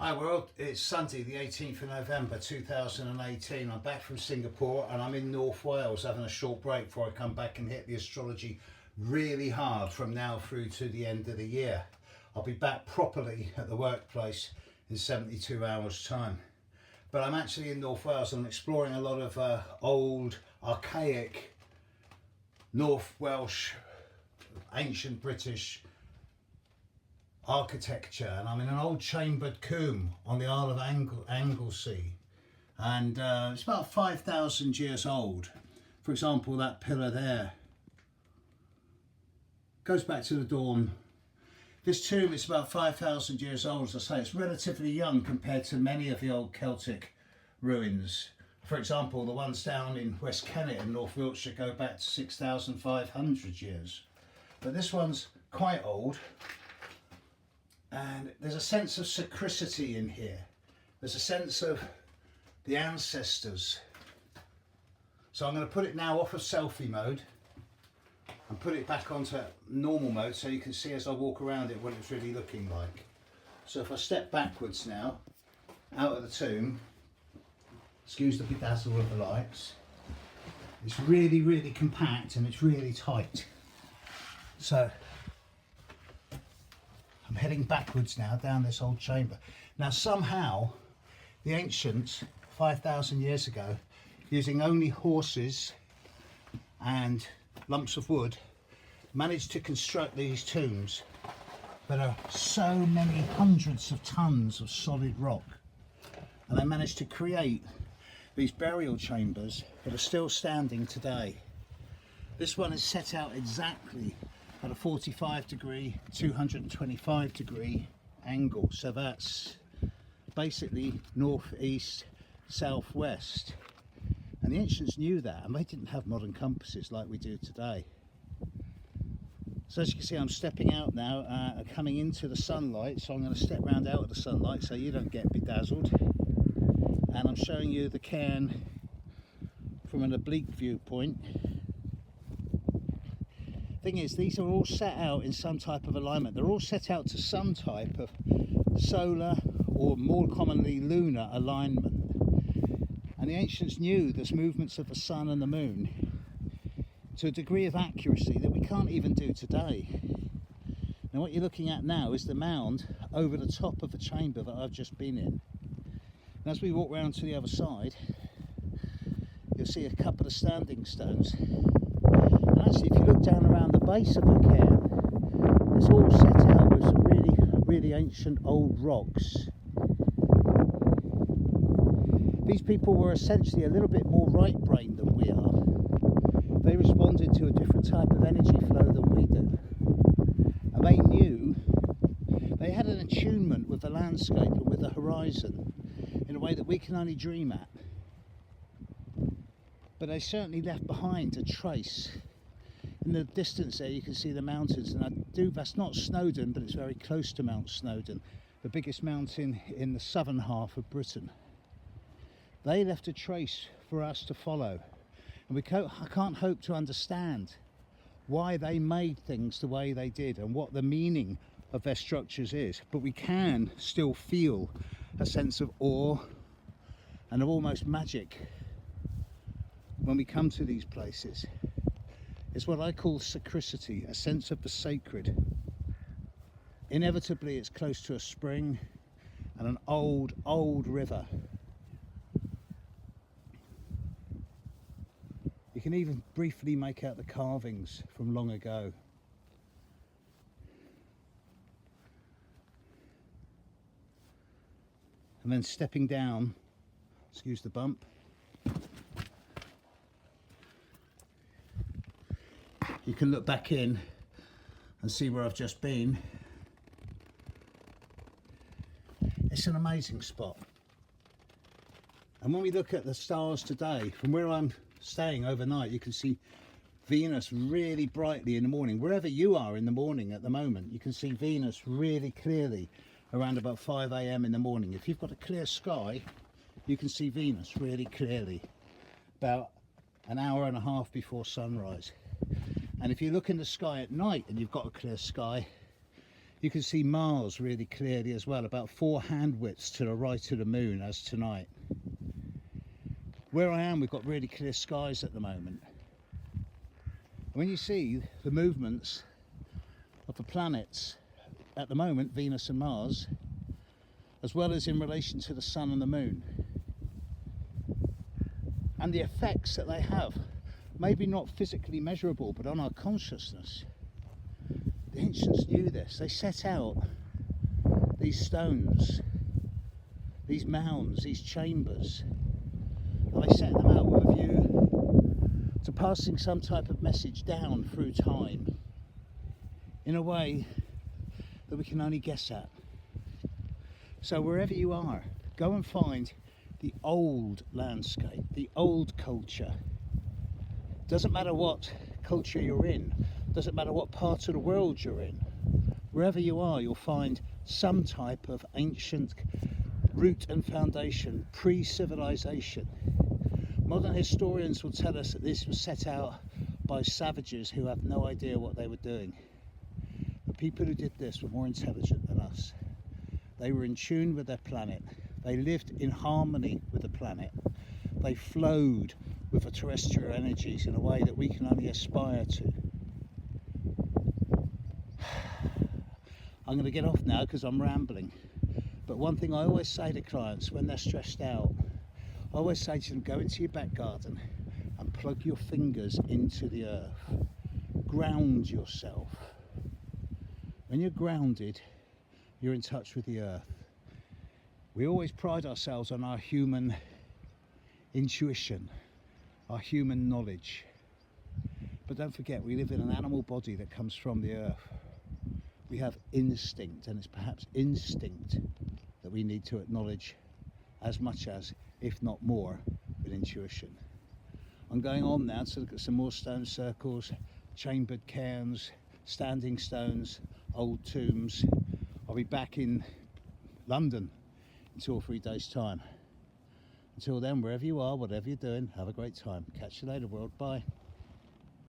Hi world, it's Sunday the 18th of November 2018. I'm back from Singapore and I'm in North Wales having a short break before I come back and hit the astrology really hard from now through to the end of the year. I'll be back properly at the workplace in 72 hours time. But I'm actually in North Wales and I'm exploring a lot of old, archaic North Welsh, ancient British architecture, and I'm in an old chambered combe on the Isle of Anglesey, and it's about 5,000 years old. For example, that pillar there goes back to the dawn. This tomb is about 5,000 years old. As I say, it's relatively young compared to many of the old Celtic ruins. For example, the ones down in West Kennet in North Wiltshire go back to 6,500 years. But this one's quite old. And there's a sense of sacredity in here. There's a sense of the ancestors. So I'm going to put it now off of selfie mode and put it back onto normal mode so you can see as I walk around it what it's really looking like. So if I step backwards now, out of the tomb, excuse the bedazzle of the lights, it's really, really compact and it's really tight. So I'm heading backwards now down this old chamber. Now somehow the ancients 5,000 years ago, using only horses and lumps of wood, managed to construct these tombs that are so many hundreds of tons of solid rock, and they managed to create these burial chambers that are still standing today. This one is set out exactly at a 45-degree, 225-degree angle. So that's basically northeast, southwest. And the ancients knew that, and they didn't have modern compasses like we do today. So as you can see, I'm stepping out now, coming into the sunlight. So I'm going to step round out of the sunlight so you don't get bedazzled. And I'm showing you the cairn from an oblique viewpoint. Thing is, these are all set out in some type of alignment. They're all set out to some type of solar, or more commonly lunar, alignment. And the ancients knew there's movements of the sun and the moon to a degree of accuracy that we can't even do today. Now what you're looking at now is the mound over the top of the chamber that I've just been in. And as we walk round to the other side, you'll see a couple of standing stones. And actually, if you look down around the base of the cairn, it's all set out with some really, really ancient old rocks. These people were essentially a little bit more right-brained than we are. They responded to a different type of energy flow than we do. And they knew, they had an attunement with the landscape and with the horizon in a way that we can only dream at. But they certainly left behind a trace. In the distance there you can see the mountains, and that's not Snowdon, but it's very close to Mount Snowdon, the biggest mountain in the southern half of Britain. They left a trace for us to follow, and I can't hope to understand why they made things the way they did and what the meaning of their structures is, but we can still feel a sense of awe and of almost magic when we come to these places. It's what I call sacredity, a sense of the sacred. Inevitably it's close to a spring and an old river. You can even briefly make out the carvings from long ago. And then stepping down, excuse the bump, you can look back in and see where I've just been. It's an amazing spot. And when we look at the stars today, from where I'm staying overnight, you can see Venus really brightly in the morning. Wherever you are in the morning at the moment, you can see Venus really clearly around about 5 AM in the morning. If you've got a clear sky, you can see Venus really clearly about an hour and a half before sunrise. And if you look in the sky at night and you've got a clear sky, You can see Mars really clearly as well, about 4 hand widths to the right of the moon as tonight. Where I am, we've got really clear skies at the moment. When you see the movements of the planets at the moment, Venus and Mars, as well as in relation to the sun and the moon, and the effects that they have, maybe not physically measurable, but on our consciousness. The ancients knew this. They set out these stones, these mounds, these chambers, and they set them out with a view to passing some type of message down through time in a way that we can only guess at. So wherever you are, go and find the old landscape, the old culture. Doesn't matter what culture you're in, doesn't matter what part of the world you're in. Wherever you are, you'll find some type of ancient root and foundation, pre-civilization. Modern historians will tell us that this was set out by savages who have no idea what they were doing. The people who did this were more intelligent than us. They were in tune with their planet. They lived in harmony with the planet. They flowed with the terrestrial energies in a way that we can only aspire to. I'm going to get off now because I'm rambling. But one thing I always say to clients when they're stressed out, I always say to them, go into your back garden and plug your fingers into the earth. Ground yourself. When you're grounded, you're in touch with the earth. We always pride ourselves on our human intuition, our human knowledge. But don't forget, we live in an animal body that comes from the earth. We have instinct, and it's perhaps instinct that we need to acknowledge as much as, if not more, with intuition. I'm going on now to look at some more stone circles, chambered cairns, standing stones, old tombs. I'll be back in London in 2 or 3 days' time. Until then, wherever you are, whatever you're doing, have a great time. Catch you later, world. Bye.